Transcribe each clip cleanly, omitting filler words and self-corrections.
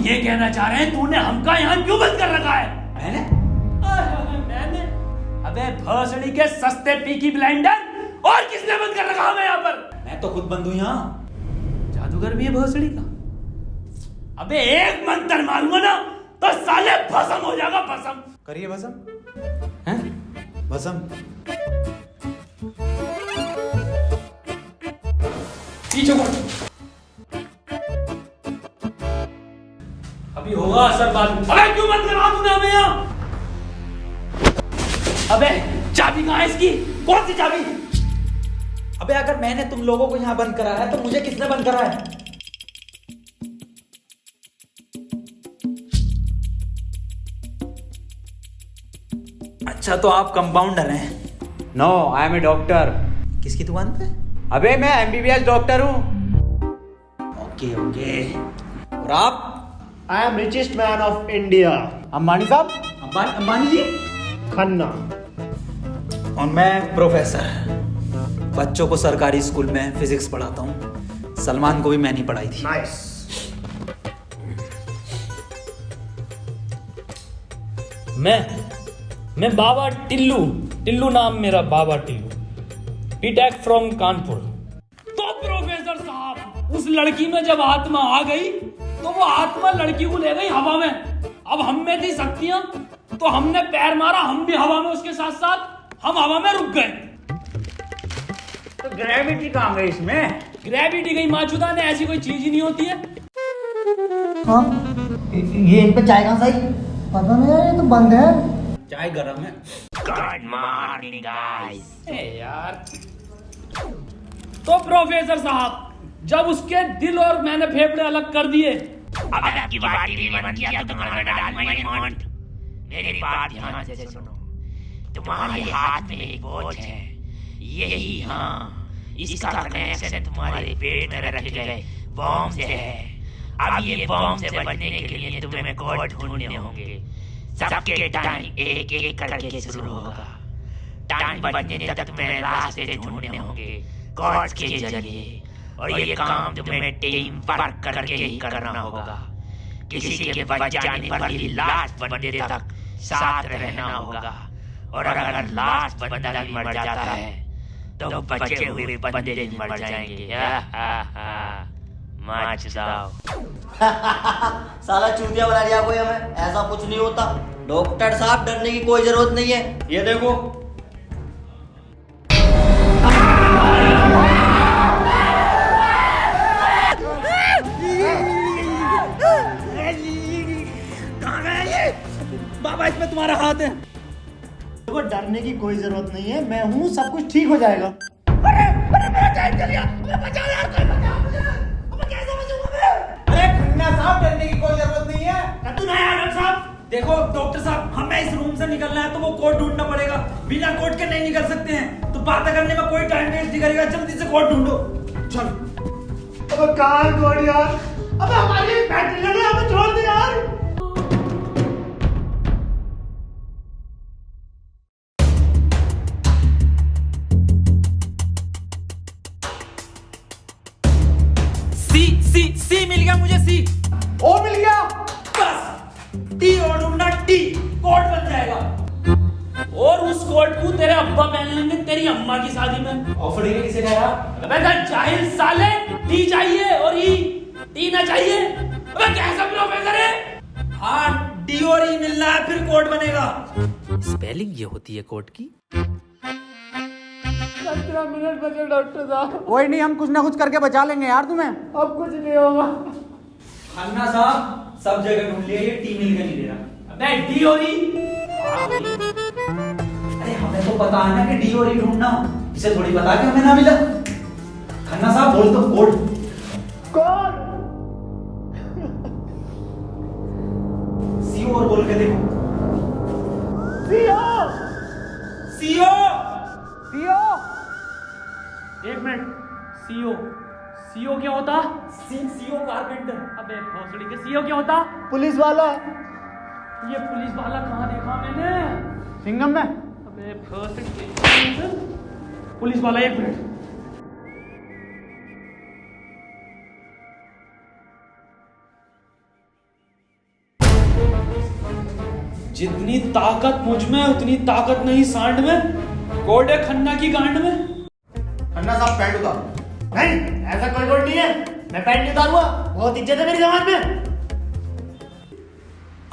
ये कहना चाह रहे हैं तूने हमका यहाँ क्यों बंद कर रखा है? मैंने? अबे भोसड़ी के सस्ते पीकी ब्लेंडर, और किसने बंद कर रखा हमें यहाँ पर? मैं तो खुद बंद हूँ यहाँ। जादूगर भी है भोसड़ी का। अबे एक मंत्र मारूंगा ना तो साले भस्म हो जाएगा, भस्म। करिए भस्म। हैं? भस्म। पीछे को अभी होगा असर बाद में। अबे क्यों बंद करा तूने हमें यहाँ? अबे चाबी कहाँ है इसकी? कौन सी चाबी? अबे अगर मैंने तुम लोगों को यहाँ बंद करा है तो मुझे किसने बंद करा है? अच्छा तो आप कंपाउंडर हैं? No, I am a doctor. किसकी दुकान पे? अबे मैं एमबीबीएस डॉक्टर हूँ। Okay okay. और आप? I am richest man of India, Ambani साहब। अंबानी जी? खन्ना। और मैं प्रोफेसर, बच्चों को सरकारी स्कूल में फिजिक्स पढ़ाता हूँ। सलमान को भी मैंने ही पढ़ाई थी। नाइस। मैं बाबा टिल्लू नाम मेरा, बाबा टिल्लू, बीटेक फ्रॉम कानपुर। तो प्रोफेसर साहब, उस लड़की में जब आत्मा आ गई तो वो आत्मा लड़की को ले गई हवा में। अब हम में थी शक्तियां तो हमने पैर मारा, हम भी हवा में उसके साथ साथ, हम हवा में रुक गए। तो ग्रेविटी कहाँ गई इसमें? ग्रेविटी गई माचुदा ने, ऐसी कोई चीज ही नहीं होती है। हाँ, ये इन पे चाय कहाँ से आई? पता नहीं यार, ये तो बंद है। चाय गरम है। Good morning guys. यार तो प्रोफेसर साहब, जब उसके दिल और मैंने फेफड़े अलग कर दिए, अब आपकी बारी भी मन किया तो तुम्हारा डाल माय मॉन्ट। मेरी बात ध्यान से सुनो। तुम्हारे हाथ में एक वॉच है, यही, हाँ, इसका कनेक्शन तुम्हारे पेट में रखे गए बॉम्ब से है। अब ये बॉम्ब से बचने के लिए तुम्हें कोड ढूंढने होंगे। सबके टाइम एक एक करके शुरू होगा। टाइम बचने तक तुम्हें रास्ते ढूंढने होंगे कोड के जरिए, और ये काम तुम्हें टीम वर्क करके ही करना होगा। किसी के बच जाने पर भी लास्ट बंदे तक साथ रहना होगा, और अगर लास्ट बंदा भी मर जाता है तो बचे हुए बंदे भी मर जाएंगे। साला चूतिया बना दिया कोई हमें, ऐसा कुछ नहीं होता। डॉक्टर साहब डरने की कोई जरूरत नहीं है, ये देखो। कहाँ गया ये? बाबा इसमें तुम्हारा हाथ है। देखो डरने की कोई जरूरत नहीं है, मैं हूँ, सब कुछ ठीक हो जाएगा। साहब डरने की कोई जरूरत नहीं है। तू नहीं आया डॉक्टर साहब? देखो डॉक्टर साहब, हमें इस रूम से निकलना है तो वो कोड ढूंढना पड़ेगा। बिना कोड के नहीं निकल सकते हैं। तो बात करने में कोई टाइम वेस्ट नहीं करेगा, जल्दी से कोड ढूंढो। चलो। अब कहाँ कोड यार? अब हमारी बैटरी लगे, हमें छोड़ दे यार। सी मिल गया मुझे। सी ओ मिल गया। बस टी और ढूंढना, टी कोड बन जाएगा। और उस कोट को तेरे अब्बा पहन लेंगे तेरी अम्मा की शादी में। ऑफर ने किसे कहा? अबे जाहिल साले, टी चाहिए और ई, टी ना चाहिए। अबे कैसा प्रोफेसर है? हाँ, डी और ई मिलना है फिर कोड बनेगा। स्पेलिंग ये होती है कोड की। 15 मिनट बचे डॉक्टर साहब। कोई नहीं, हम कुछ ना कुछ करके बचा लेंगे यार तुम्हें। अब कुछ नहीं होगा। खन्ना साहब सब जगह ढूंढ लिया, ये टी मिल के नहीं दे रहा। अबे डी और ई? अरे हमें तो पता है ना कि डी और ई ढूंढना, इसे थोड़ी पता कि हमें ना मिला। खन्ना साहब बोल दो कोड। कौन? सीओ और बोल के देखो। सीओ। सीओ। सीओ। एक मिनट, सीओ, सीओ क्या होता? CO carpenter. अबे भोसड़ी के सीओ क्या होता? पुलिस वाला। ये पुलिस वाला कहाँ देखा मैंने? सिंघम में। अबे भोसड़ी के पुलिस वाला, एक मिनट। जितनी ताकत मुझ में उतनी ताकत नहीं सांड में। कोड है खन्ना की गांड में। खन्ना साहब पैंट उतारो। नहीं, ऐसा कोई कोड नहीं है। मैं पैंट नहीं उतारूंगा। बहुत इज्जत है मेरी जमात में।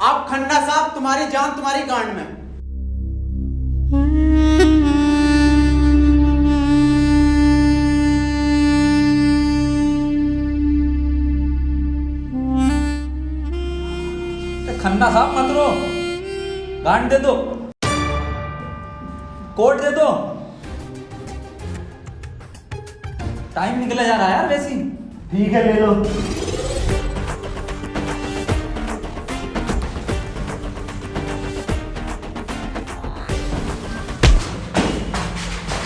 आप खन्ना साहब, तुम्हारी जान तुम्हारी गांड में। खन्ना साहब मत रो, गांड दे दो, कोट दे दो। टाइम निकला जा रहा है यार वैसे ही। ठीक है, ले लो।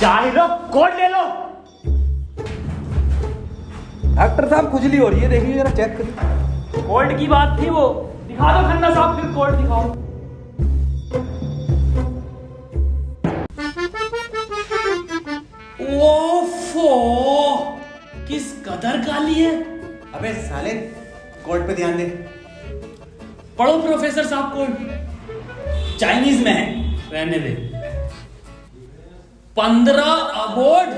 चाहे लो, कोड ले लो। डॉक्टर साहब खुजली हो रही है, देखिए जरा चेक करिए। कोड की बात थी वो। दिखा दो खन्ना साहब, फिर कोड दिखाओ। ओफो, किस कदर काली है। अबे साले, कोर्ट पे ध्यान दे। पढ़ो प्रोफेसर साहब कोड। चाइनीज में है। रहने दे। 15 अवार्ड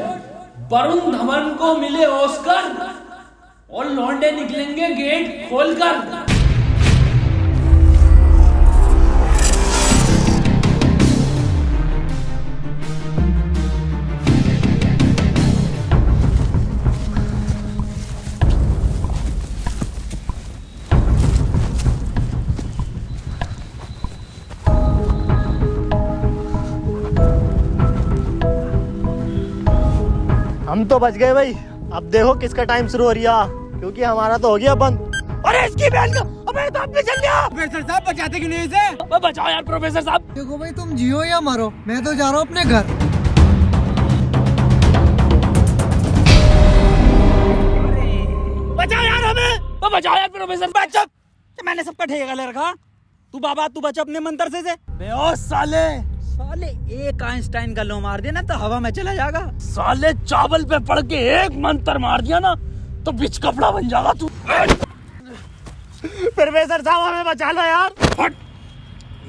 वरुण धवन को मिले ऑस्कर और लौंडे निकलेंगे गेट खोलकर। हम तो बच गए भाई। अब देखो किसका टाइम शुरू हो रहा, क्योंकि हमारा तो हो गया बंद। अरे इसकी बहन का, अबे तो अपने चल गया। प्रोफेसर साहब बचाते क्यों नहीं इसे? बचाओ यार प्रोफेसर साहब। देखो भाई, तुम जियो या मरो, मैं तो जा रहा हूँ अपने घर। बचाओ यार हमें। बचाओ यार प्रोफेसर। बचा, मैंने सबका ठेका ले रखा। तू बाबा तू बच अपने मंत्र से। बे ओ साले एक आइंस्टाइन का लो मार देना तो हवा में चला जाएगा। साले चावल पे पड़ के एक मंत्र मार दिया ना तो बिच कपड़ा बन जाएगा तू। प्रोफेसर साहब हमें बचा लो यार। हट,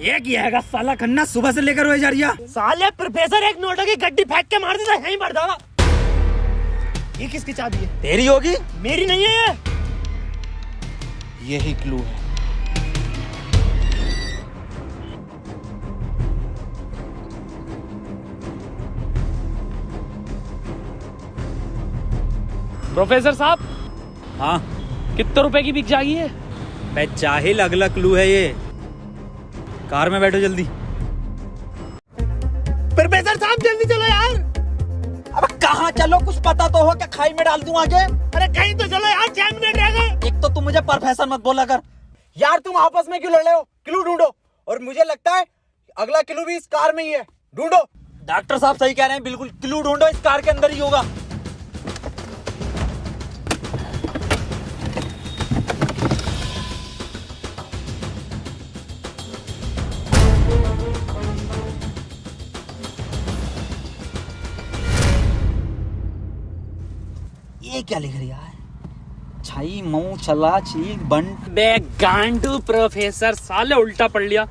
ये किया है साला खन्ना सुबह से लेकर हुए जा रही है। साले प्रोफेसर एक नोटों की गड्डी फेंक के मार देता, यहीं मर जाएगा। ये किसकी चाबी है? तेरी होगी। मेरी नहीं है ये। यही क्लू है। प्रोफेसर साहब, हाँ कितने रुपए की बिक जाएगी ये? बे जाहिल, अगला क्लू है ये। कार में बैठो जल्दी। प्रोफेसर साहब जल्दी चलो यार। अब कहाँ चलो, कुछ पता तो हो, क्या खाई में डाल दूं आगे? अरे कहीं तो चलो यार, 6 मिनट रह गए। एक तो तुम मुझे प्रोफेसर मत बोला कर। यार तुम आपस में क्यों लड़ रहे हो? क्लू ढूंढो। और मुझे लगता है अगला क्लू भी इस कार में ही है। ढूंढो। डॉक्टर साहब सही कह रहे हैं, बिल्कुल क्लू ढूंढो, इस कार के अंदर ही होगा। ये क्या लिख रहा है? छाई मऊ चला चीक बंट। बे गांडू प्रोफेसर, साले उल्टा पढ़ लिया।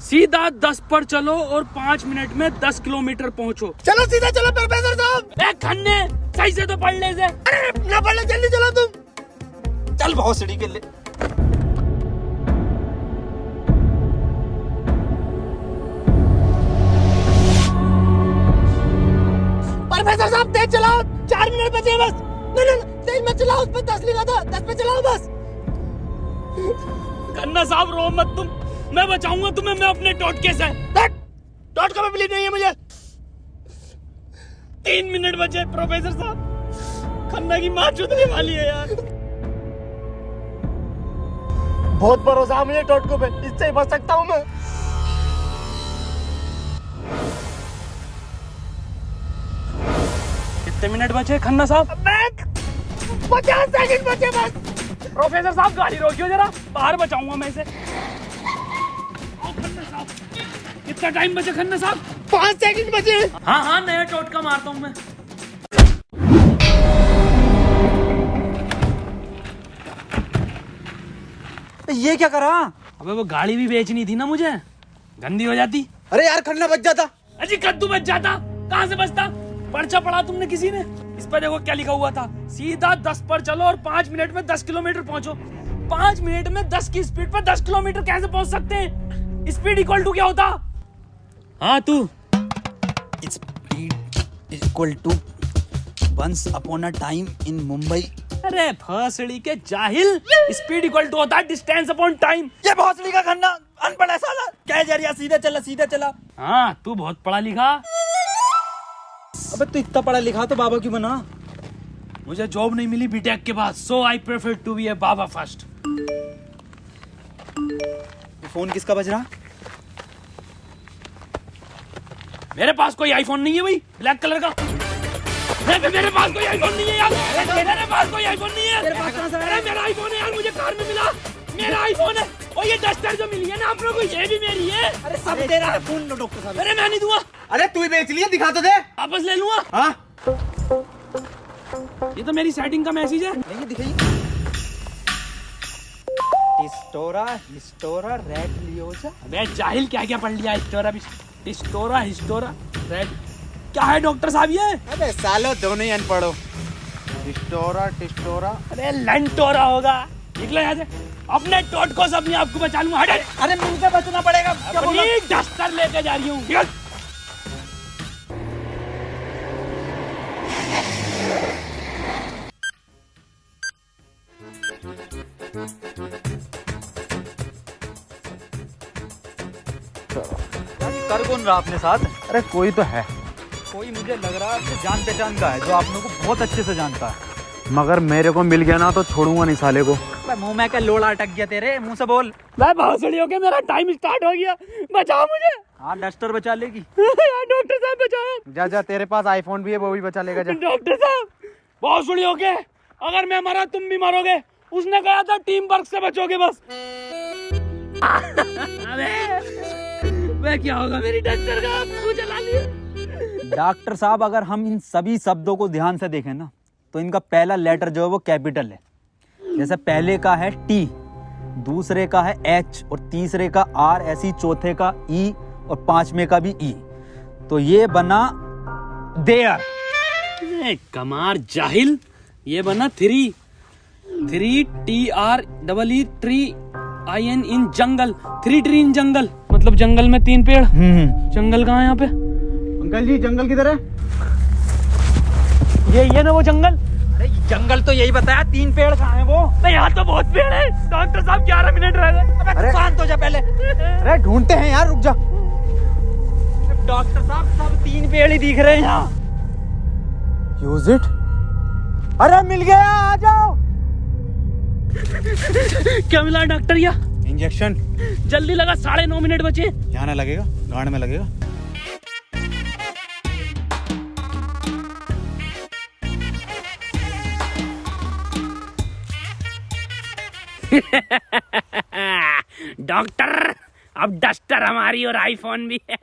सीधा 10 पर चलो और 5 मिनट में 10 किलोमीटर पहुंचो। चलो सीधा चलो प्रोफेसर साहब। ए खन्ने, सही से तो पढ़ ले इसे। अरे ना पढ़ लो, जल्दी चलो तुम। चल बहुत सीढ़ी के लिए। प्रोफेसर साहब तेज चलाओ, 4 मिनट बचे बस। नहीं तेज मत चलाओ, उस पर 10 लिखा था, 10 पे चलाओ बस। खन्ना साहब रो मत तुम, मैं बचाऊंगा तुम्हें, मैं अपने टोटके से। टोटका में बिलीव नहीं है मुझे। 3 मिनट बचे प्रोफेसर साहब। खन्ना की माँ चुदने वाली है यार। बहुत भरोसा है मुझे टोटको पे, इससे ही बच सकता हूँ मैं। कितने मिनट बचे खन्ना साहब? 50 सेकंड बचे बस। प्रोफेसर साहब गाड़ी रोकियो जरा, बाहर बचाऊंगा मैं इसे। खन्ना साहब, कितना टाइम बचे खन्ना साहब? 5 सेकंड बचे। हाँ हाँ, नया टोटका मारता हूँ मैं। ये क्या करा? अबे वो गाड़ी भी बेचनी थी ना मुझे, गंदी हो जाती। अरे यार खन्ना बच जाता। अजी कद्दू बच जाता, कहाँ से बचता? पर्चा पढ़ा तुमने किसी ने? इस पर देखो क्या लिखा हुआ था, सीधा 10 पर चलो और 5 मिनट में 10 किलोमीटर पहुंचो। 5 मिनट में 10 की स्पीड पर 10 किलोमीटर कैसे पहुंच सकते हैं? स्पीड इक्वल टू क्या होता? हाँ तू। Speed is equal to once upon a time in Mumbai। अरे भोसड़ी के जाहिल, स्पीड इक्वल टू होता है डिस्टेंस अपॉन टाइम। ये भोसड़ी का खन्ना अनपढ़ है साला। क्या जा रहा, सीधा चला सीधा चला। हाँ तू बहुत पढ़ा लिखा। अबे तू इतना पढ़ा लिखा तो बाबा क्यों बना? मुझे जॉब नहीं मिली बीटेक के बाद, so I prefer to be a baba first. ये फोन किसका बज रहा? मेरे पास कोई आईफोन नहीं है भाई, ब्लैक कलर का। मेरे पास कोई आईफोन नहीं है यार। मेरे पास कोई आईफोन नहीं है। अरे मेरा आईफोन है यार, मुझे कार में मिला। मेरा आईफोन है। और ये डस्टर जो मिली है ना आप लोगों को, ये भी मेरी है। अरे सब तेरा है। फोन लो डॉक्टर साहब। अरे मैं नहीं दूंगा, अरे तू ही बेच लिया, दिखा तो दे। वापस ले लूंगा। हाँ ये तो मेरी सेटिंग का मैसेज है। नहीं दिखाइए। हिस्टोरा रेड लियोजा। अबे जाहिल क्या क्या पढ़ लिया? हिस्टोरा रेड क्या है डॉक्टर साहब ये? अबे सालो दोनों ही अनपढ़ हो। टिस्टोरा। अरे लंटोरा होगा। निकलो यहाँ से, अपने टोटको से अपने आप को बचा लूंगा। हट। अरे मुंह से बचना पड़ेगा। क्या बोला? अपनी डस्टर लेके जा रही हूँ। निकल। कर कौन रहा अपने साथ? अरे कोई तो है, कोई मुझे लग रहा है आपसे जान पहचान का है, जो आप लोगों को बहुत अच्छे से जानता है। मगर मेरे को मिल गया ना तो छोड़ूंगा नहीं साले को। मुंह में क्या लोड़ा अटक गया तेरे? मुंह से बोल। मैं भोसड़ी हो गया, मेरा टाइम स्टार्ट हो गया। बचाओ मुझे। हाँ डस्टर बचा लेगी। यार डॉक्टर साहब बचाओ। जा तेरे पास आईफोन भी है, वो भी बचा लेगा। जा डॉक्टर साहब भोसड़ी हो गए, अगर मैं मरा तुम भी मरोगे। उसने कहा था टीम वर्क से बचोगे बस। अबे क्या होगा मेरी डस्टर का? आपको जला लिया। डॉक्टर साहब अगर हम इन सभी शब्दों को ध्यान से देखें ना, तो इनका पहला लेटर जो है वो कैपिटल है। जैसे पहले का है टी, दूसरे का है एच और तीसरे का आर, ऐसी चौथे का ई और पांचवें का भी ई। तो ये बना देयर। कमार जाहिल, ये बना three TREE tree IN in jungle. 3 tree in jungle, मतलब जंगल में 3 पेड़। जंगल कहाँ है यहाँ पे? अंकल जी जंगल किधर है? ये ना वो जंगल। अरे जंगल तो यही बताया, 3 पेड़ कहाँ है वो? नहीं यहाँ तो बहुत पेड़ है। डॉक्टर साहब 11 मिनट रह गए। अबे शांत हो जा पहले। अरे ढूंढते हैं यार, रुक जा। डॉक्टर साहब सब 3 पेड़ ही दिख रहे हैं यहाँ। Use it. अरे मिल गया, आ जाओ। क्या मिला डॉक्टर? या इंजेक्शन। जल्दी लगा, 9.5 मिनट बचे। यहाँ ना लगेगा, गांड में लगेगा। डॉक्टर अब डस्टर हमारी और आईफोन भी है।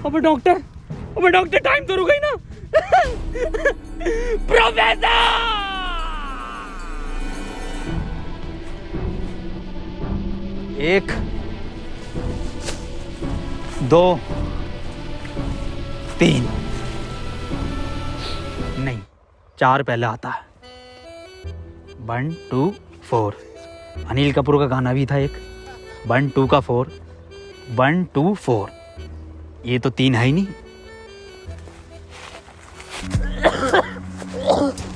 अबे डॉक्टर टाइम तो रुक गई ना। प्रोफेसर 1 2 3 नहीं 4 पहले आता है। 1 2 4। अनिल कपूर का गाना भी था एक। 1 2 का 4, 1 2 4। ये तो 3 है ही नहीं।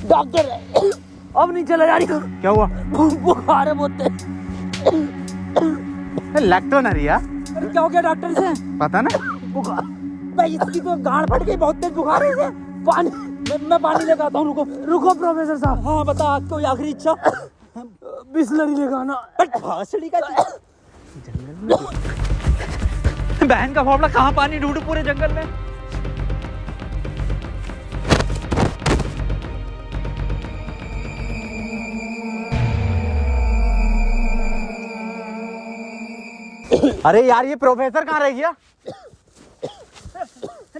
डॉक्टर अब नहीं चला जा रही। क्या हुआ? बुखार है बहुत। लग तो ना रही यार। अरे क्या हो गया डॉक्टर से? पता ना। बुखार भाई, इसकी तो गांड फट गई, बहुत तेज बुखार है इसे। पानी मैं पानी लेकर आता हूँ। रुको प्रोफेसर साहब। हाँ बता, कोई आखिरी इच्छा? बिस्लरी लेकर आना। भासड़ी का बहन का फावड़ा, कहाँ पानी ढूंढूं पूरे जंगल में? अरे यार ये प्रोफेसर कहाँ रह गया?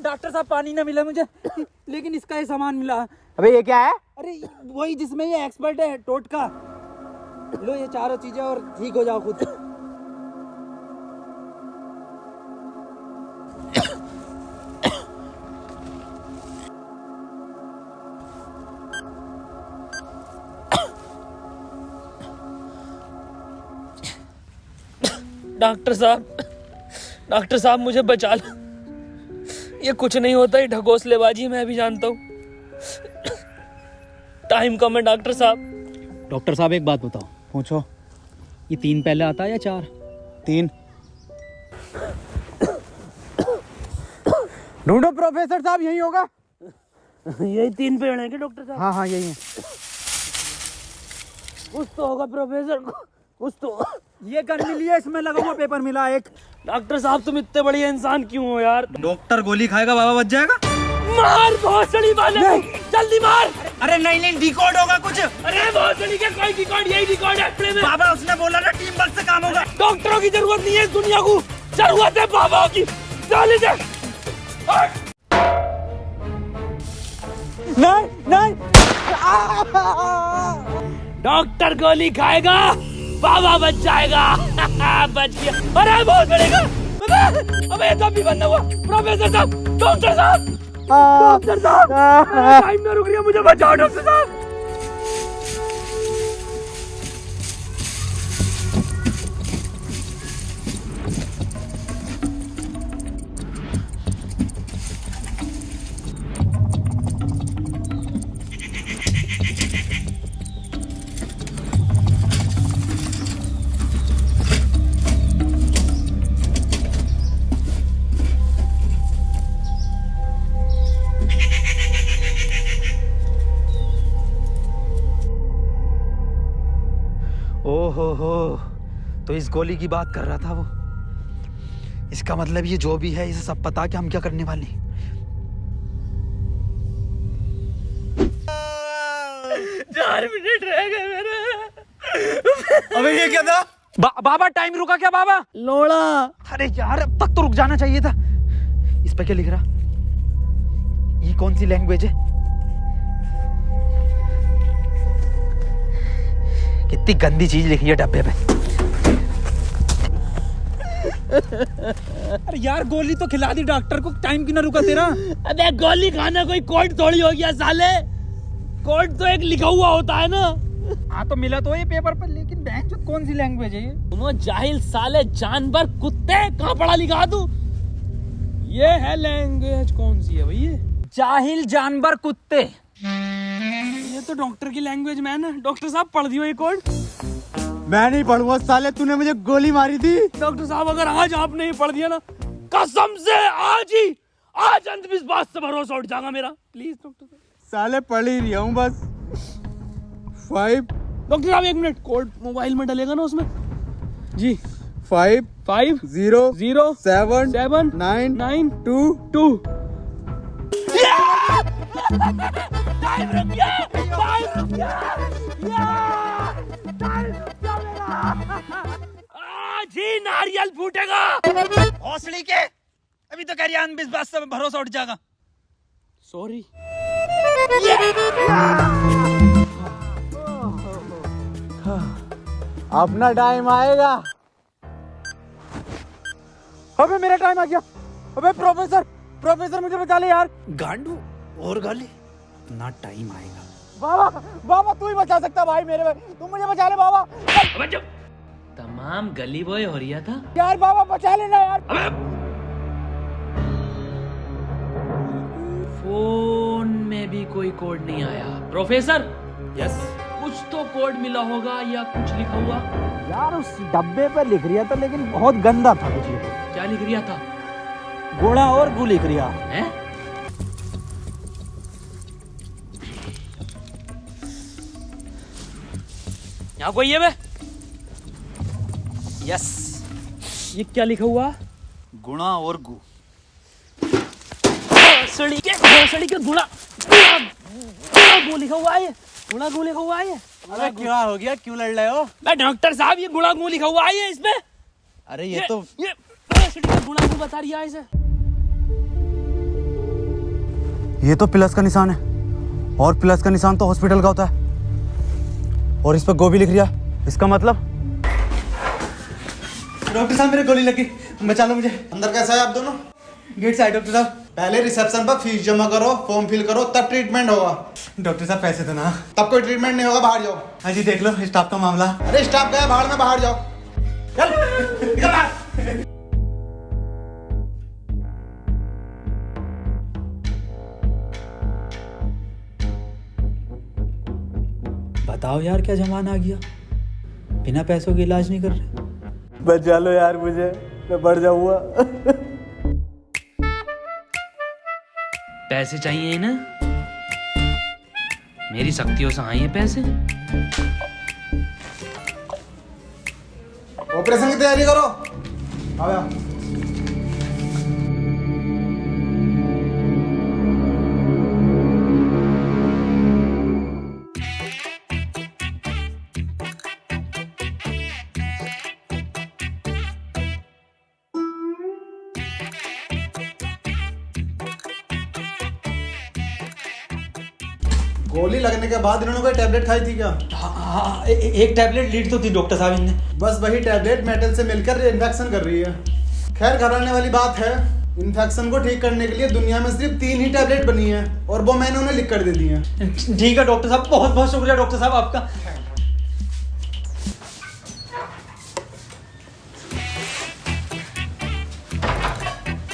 डॉक्टर साहब पानी ना मिला मुझे, लेकिन इसका ये सामान मिला। अबे ये क्या है? अरे वही जिसमें ये एक्सपर्ट है, टोटका। लो ये चारों चीजें और ठीक हो जाओ खुद। डॉक्टर साहब मुझे बचा लो। ये कुछ नहीं होता, ये ढकोसलेबाजी मैं भी जानता हूँ। टाइम कम है डॉक्टर साहब। डॉक्टर साहब एक बात बताओ, पूछो, ये 3 पहले आता है या 4? 3। ढूंढो प्रोफेसर साहब, यही होगा। यही 3 पेड़ हैं क्या डॉक्टर साहब? हाँ हाँ यही है। कुछ तो होगा प्रोफेसर, कुछ तो। ये गन मिली है, इसमें लगा हुआ पेपर मिला एक। डॉक्टर साहब तुम इतने बढ़िया इंसान क्यों हो यार? डॉक्टर गोली खाएगा, बाबा बच जाएगा। मार भोसड़ी वाले, जल्दी मार। अरे नहीं डिकोड होगा कुछ। अरे भोसड़ी के कोई डिकोड, यही डिकोड है प्ले में। बाबा उसने बोला ना टीम वर्क से काम होगा। डॉक्टरों की जरूरत नहीं है इस दुनिया को, जरूरत है बाबा की। चले जा। नहीं डॉक्टर गोली खाएगा, बाबा बच जाएगा। बच गया। अरे बहुत बढ़ेगा। अबे तब भी बंद हुआ। प्रोफेसर साहब, डॉक्टर साहब, डॉक्टर साहब, टाइम ना रुक रही है, मुझे बचाओ डॉक्टर साहब। ओहो, तो इस गोली की बात कर रहा था वो। इसका मतलब ये जो भी है, इसे सब पता कि हम क्या करने वाले हैं। 4 मिनट रह गए मेरे। अबे ये क्या था? बाबा टाइम रुका क्या बाबा? लोड़ा। अरे यार अब तक तो रुक जाना चाहिए था। इस पे क्या लिख रहा? ये कौन सी लैंग्वेज है? कितनी गंदी चीज लिखी है डब्बे पे। अरे यार गोली तो खिला दी डॉक्टर को, टाइम क्यों ना रुका तेरा? अबे गोली खाना कोई कोड थोड़ी हो गया साले। कोड तो एक लिखा हुआ होता है ना। हाँ तो मिला तो ये पेपर पर, लेकिन बैंक जो कौन सी लैंग्वेज है ये? तुम जाहिल साले, जानवर, कुत्ते, कहाँ पढ़ा लिखा तू? ये है लैंग्वेज, कौन सी है भाई ये? जाहिल जानवर कुत्ते। ये तो डॉक्टर की लैंग्वेज मैन है। डॉक्टर साहब पढ़ दियो ये कोड। मैं नहीं पढ़ूंगा साले, तूने मुझे गोली मारी थी। डॉक्टर साहब अगर आज आप नहीं पढ़ दिया ना, कसम से आज अंधविश्वास से भरोसा उठ जाएगा मेरा। प्लीज डॉक्टर साहब। साले पढ़ ही रहा हूँ बस। 5 डॉक्टर साहब 1 मिनट, कोड मोबाइल में डलेगा ना उसमें? जी 5 5 0 0 7 7 9 9 2 2। टाइम रुक गया, टाइम रुक गया, टाइम रुक गया मेरा। आज ही नारियल फूटेगा। हौसली के, अभी तो कह रही अंधविश्वास से भरोसा उठ जाएगा। सॉरी। अपना टाइम आएगा। अबे मेरा टाइम आ गया। अबे प्रोफेसर मुझे बचा ले यार। गांडू और गाली, ना टाइम आएगा। बाबा तू ही बचा सकता भाई मेरे भाई, तुम मुझे बचा ले बाबा। अबे जब तमाम गली बॉय हो रहा था यार बाबा बचा लेना यार। फोन में भी कोई कोड नहीं आया। प्रोफेसर, यस, कुछ तो कोड मिला होगा या कुछ लिखा हुआ। यार उस डब्बे पे लिख रिया था, लेकिन बहुत गंदा था कुछ लिखा। क्या लिख रिया था? गोड़ा और गु लिख रिया है। यहाँ कोई है बे? यस, ये क्या लिखा हुआ? गुणा और गु। भोसड़ी के गुणा गु लिखा हुआ है। गुणा गु लिखा हुआ है। अरे क्या हो गया, क्यों लड़ रहे हो? मैं डॉक्टर साहब, ये गुणा गु लिखा हुआ है इसमें। अरे ये तो भोसड़ी का गुणा गु बता रही है इसे। ये तो प्लस का निशान है, और प्लस का निशान तो हॉस्पिटल का होता है, और इस पर गो भी लिख रिया। इसका मतलब? डॉक्टर साहब मेरे गोली लगी, बचा लो मुझे। अंदर कैसा है आप दोनों? गेट से आए डॉक्टर साहब। पहले रिसेप्शन पर फीस जमा करो, फॉर्म फिल करो, तब ट्रीटमेंट होगा। डॉक्टर साहब पैसे तो ना। तब कोई ट्रीटमेंट नहीं होगा, बाहर जाओ। हाँ जी देख लो स्टाफ का मामला। अरे स्टाफ गया बाहर में, बाहर जाओ। चल निकल बाहर। बताओ यार क्या जमाना आ गया, बिना पैसों के इलाज नहीं कर रहे। बचा लो यार मुझे, मैं बढ़ जाऊंगा। पैसे चाहिए ना, मेरी शक्तियों से आए हैं पैसे। ऑपरेशन की तैयारी करो। आओ यार। गोली लगने के बाद इन्होंने कोई टैबलेट खाई थी क्या? हाँ, एक टैबलेट लीड तो थी डॉक्टर साहब इनने। बस वही टैबलेट मेटल से मिलकर इन्फेक्शन कर रही है। खैर घबराने वाली बात है, इन्फेक्शन को ठीक करने के लिए दुनिया में सिर्फ 3 ही टैबलेट बनी है और वो मैंने उन्हें लिख कर दे दी है। ठीक है डॉक्टर साहब, बहुत बहुत शुक्रिया डॉक्टर साहब आपका।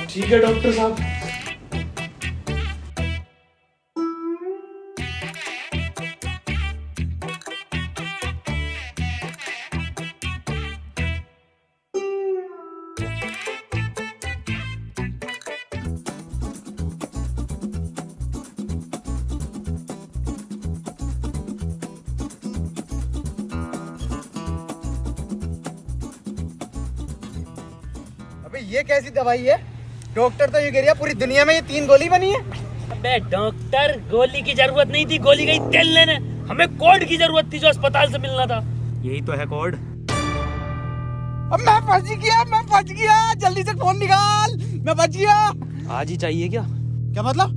ठीक है डॉक्टर साहब। अबे ये कैसी दवाई है? डॉक्टर तो ये कह रहा पूरी दुनिया में ये 3 गोली बनी है। अबे डॉक्टर, गोली की जरूरत नहीं थी, गोली गई तेल लेने। हमें कोड की जरूरत थी जो अस्पताल से मिलना था। यही तो है कोड। अब मैं फंस गया, जल्दी से फोन निकाल, मैं बच गया। आज ही चाहिए क्या? क्या मतलब?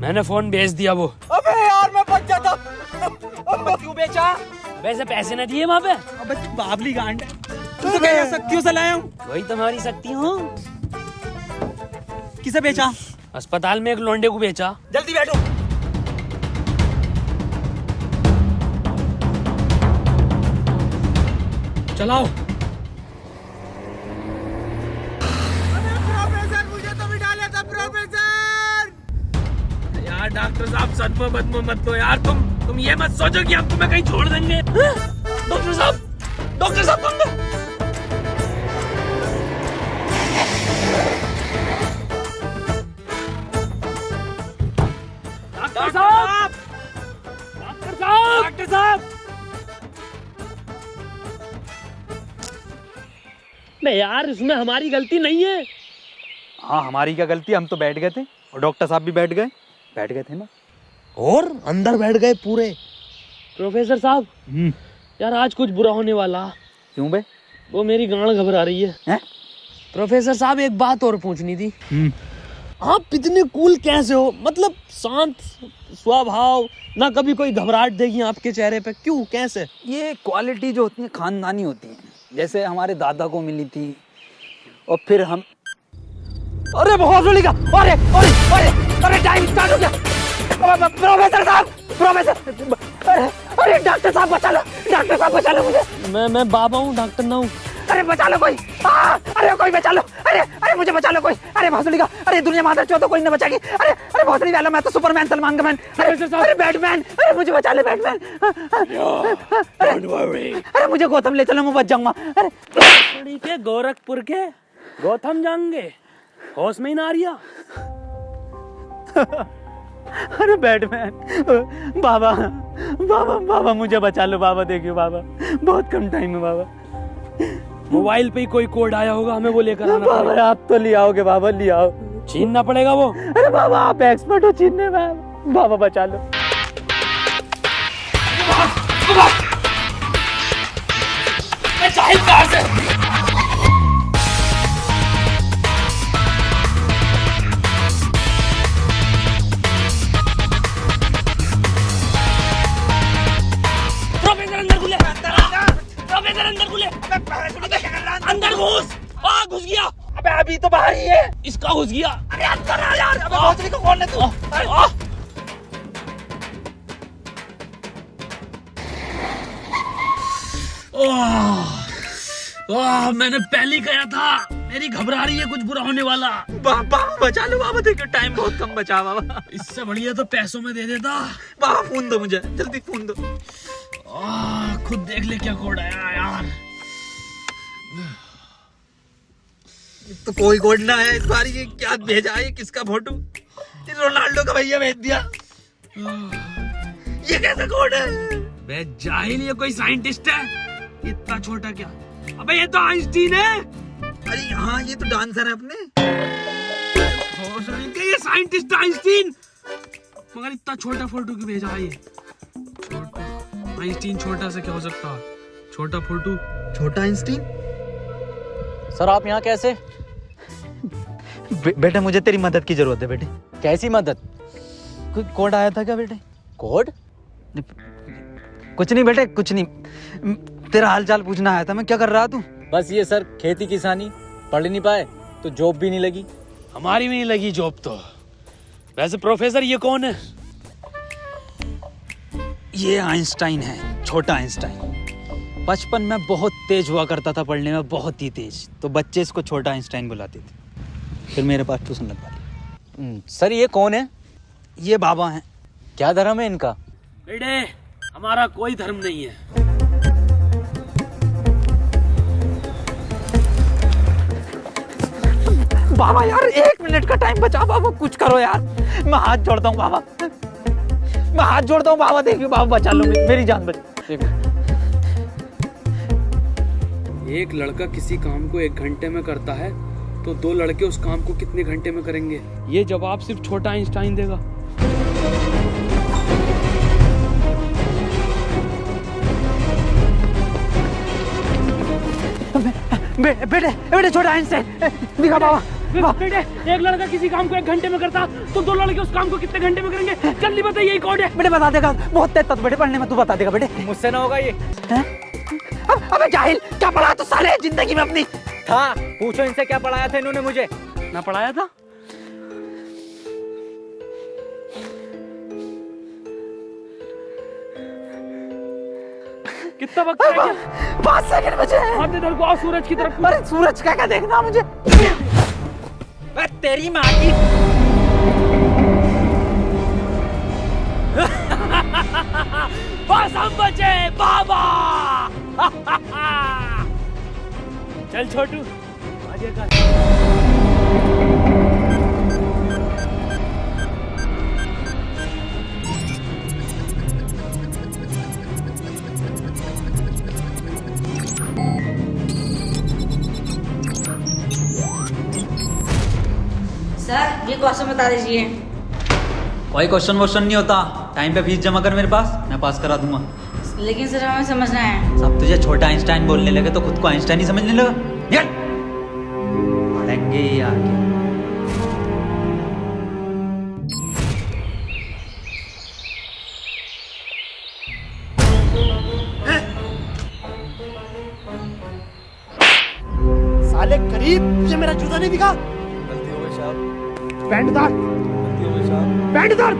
मैंने फोन भेज दिया वो। अबे यार मैं बच जाता। क्यों बेचा? वैसे पैसे न दिए वहाँ पे। अबे तू बाबली गांड है, तू तो कह शक्तियों से लाया हूँ। वही तुम्हारी शक्ति हूँ। किसे बेचा? अस्पताल में एक लोंडे को बेचा। जल्दी बैठो। चलाओ। प्रोफेसर मुझे तो भी डाला था प्रोफेसर। यार डॉक्टर साहब सदमे बदमे मत दो यार, तुम ये मत सोचो कि हम तुम्हें कहीं छोड़ देंगे। डॉक्टर साहब तुम डॉक्टर साहब नहीं यार, इसमें हमारी गलती नहीं है। हाँ हमारी क्या गलती, हम तो बैठ गए थे और डॉक्टर साहब भी बैठ गए थे ना। और अंदर बैठ गए पूरे। प्रोफेसर साहब यार आज कुछ बुरा होने वाला। क्यों बे? वो मेरी गांड घबरा रही है। प्रोफेसर साहब एक बात और पूछनी थी। आप इतने कूल कैसे हो? मतलब शांत स्वभाव, ना कभी कोई घबराहट देगी आपके चेहरे पे, क्यों कैसे? ये क्वालिटी जो होती है खानदानी होती है, जैसे हमारे दादा को मिली थी और फिर हम। अरे बहुत बड़ी का, अरे अरे अरे अरे टाइम स्टार्ट हो गया। प्रोफेसर साहब, अरे डॉक्टर साहब बचा लो मुझे। मैं बाबा हूँ, डॉक्टर ना हूँ। अरे बचा लो कोई, अरे कोई बचा लो, अरे मुझे बचा लो कोई। अरे भोसड़ी का, अरे दुनिया माता चो तो कोई न बचाएगी। अरे भोसड़ी वाला, मैं तो सुपरमैन सलमान का मैन। अरे बैटमैन, अरे मुझे बचा ले बैटमैन। अरे मुझे गौतम ले चलो, मैं बच जाऊंगा। अरे के गोरखपुर के गौतम जाएंगे, होश में ही ना आ रिया। अरे बैटमैन, बाबा मुझे बचा लो बाबा, देखियो बाबा बहुत कम टाइम है बाबा। मोबाइल पे ही कोई कोड आया होगा, हमें वो लेकर आना बाबा पड़ेगा। आप तो ले आओगे बाबा, ले आओ। छीनना पड़ेगा वो। अरे बाबा आप एक्सपर्ट हो छीनने में, बाबा बचा लो। प्रोफेसर अंदर घुले। कहाँ घुस गया? अरे अंदर आ यार, अबे भोसड़ी को कौन है तू? मैंने पहले कहा था, मेरी घबरा रही है, कुछ बुरा होने वाला। बाबा बचा लो बाबा, देखो टाइम बहुत कम बचा बाबा। इससे बढ़िया तो पैसों में दे देता। बाबा फोन दो मुझे, जल्दी फोन दो। खुद देख ले क्या कोड आया यार। तो कोई कोड ना है इस बार, ये क्या भेजा है, किसका फोटो? रोनाल्डो का भैया भेज दिया। ये कैसा कोड है? बे जाहिल, ये कोई साइंटिस्ट है? इतना छोटा क्या? अबे ये तो आइंस्टीन है। अरे हाँ, ये तो डांसर है अपने। ये साइंटिस्ट आइंस्टीन, मगर इतना छोटा फोटो क्यों भेजा है? ये छोटा आइंस्टीन, छोटा से क्या हो सकता है? छोटा फोटो, छोटा आइंस्टीन। सर आप यहाँ कैसे? बेटे मुझे तेरी मदद की जरूरत है बेटे। कैसी मदद? कोई कोड आया था क्या बेटे? कोड? कुछ नहीं बेटे, कुछ नहीं। तेरा हाल चाल पूछना आया था मैं। क्या कर रहा तू? बस ये सर, खेती किसानी, पढ़ नहीं पाए तो जॉब भी नहीं लगी। हमारी भी नहीं लगी जॉब तो। वैसे प्रोफेसर ये कौन है? ये आइंस्टाइन है, छोटा आइंस्टाइन। बचपन में बहुत तेज हुआ करता था पढ़ने में, बहुत ही तेज, तो बच्चे इसको छोटा आइंस्टाइन बुलाते थे। फिर मेरे पास ट्यूशन लगवा ली। सर ये कौन है? ये बाबा हैं। क्या धर्म है इनका? बेटे हमारा कोई धर्म नहीं है। बाबा यार 1 मिनट का टाइम बचा बाबा, कुछ करो यार। मैं हाथ जोड़ता हूँ बाबा, मैं हाथ जोड़ता हूँ बाबा। देखिए बाबा बचा लो, मेरी जान बचा। एक लड़का किसी काम को 1 घंटे में करता है तो 2 लड़के उस काम को कितने घंटे में करेंगे? ये जवाब सिर्फ छोटा आइंस्टाइन देगा। बेटे छोटा आइंस्टाइन दिखा बाबा। बेटे एक लड़का किसी काम को 1 घंटे में करता तो 2 लड़के उस काम को कितने घंटे में करेंगे? जल्दी बताइए, यही कोड है। बेटे बता देगा, बहुत तेज था बेटे पढ़ने में, तू बता देगा बेटे। मुझसे ना होगा ये। अबे जाहिल, क्या पढ़ा तू साले जिंदगी में अपनी? था, पूछो इनसे क्या पढ़ाया था इन्होंने मुझे। ना पढ़ाया था? कितना वक्त है? 5 सेकंड बचे हैं। हाथ इधर को आओ, सूरज की तरफ। अरे सूरज क्या देखना मुझे? तेरी माँ की। बस हम बचे बाबा। चल छोटू आगे कर। सर ये क्वेश्चन बता दीजिए। कोई क्वेश्चन वोश्चन नहीं होता, टाइम पे फीस जमा कर मेरे पास, मैं पास करा दूंगा। लेकिन सर हमें समझना है। सब तुझे छोटा आइंस्टाइन बोलने लगे तो खुद को आइंस्टाइन ही समझने लगा। निकल, पढ़ेंगे ही आगे। साले गरीब, ये मेरा जूता नहीं दिखा। गलती हो गई साहब। पैंट उतार। गलती हो गई साहब। पैंट उतार।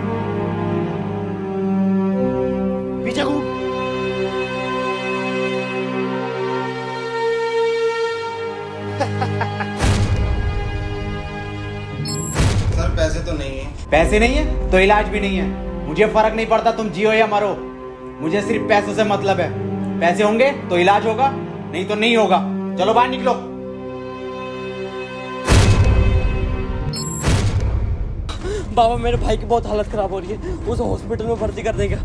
पीछे घूम। सर पैसे तो नहीं है। पैसे नहीं है तो इलाज भी नहीं है। मुझे फर्क नहीं पड़ता तुम जियो या मरो, मुझे सिर्फ पैसों से मतलब है। पैसे होंगे तो इलाज होगा, नहीं तो नहीं होगा। चलो बाहर निकलो। बाबा मेरे भाई की बहुत हालत खराब हो रही है, उसे हॉस्पिटल में भर्ती कर देगा।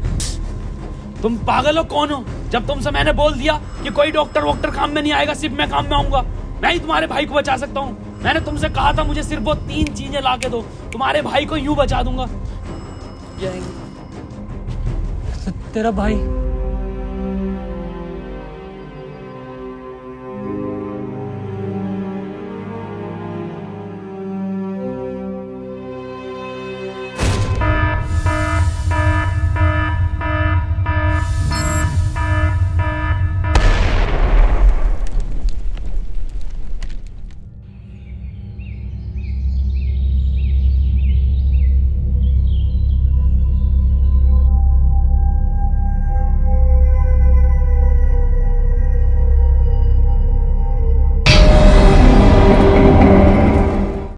तुम पागल हो? कौन हो? जब तुमसे मैंने बोल दिया कि कोई डॉक्टर वॉक्टर काम में नहीं आएगा, सिर्फ मैं काम में आऊंगा। मैं ही तुम्हारे भाई को बचा सकता हूँ। मैंने तुमसे कहा था मुझे सिर्फ वो 3 चीजें ला के दो, तुम्हारे भाई को यूं बचा दूंगा। तेरा भाई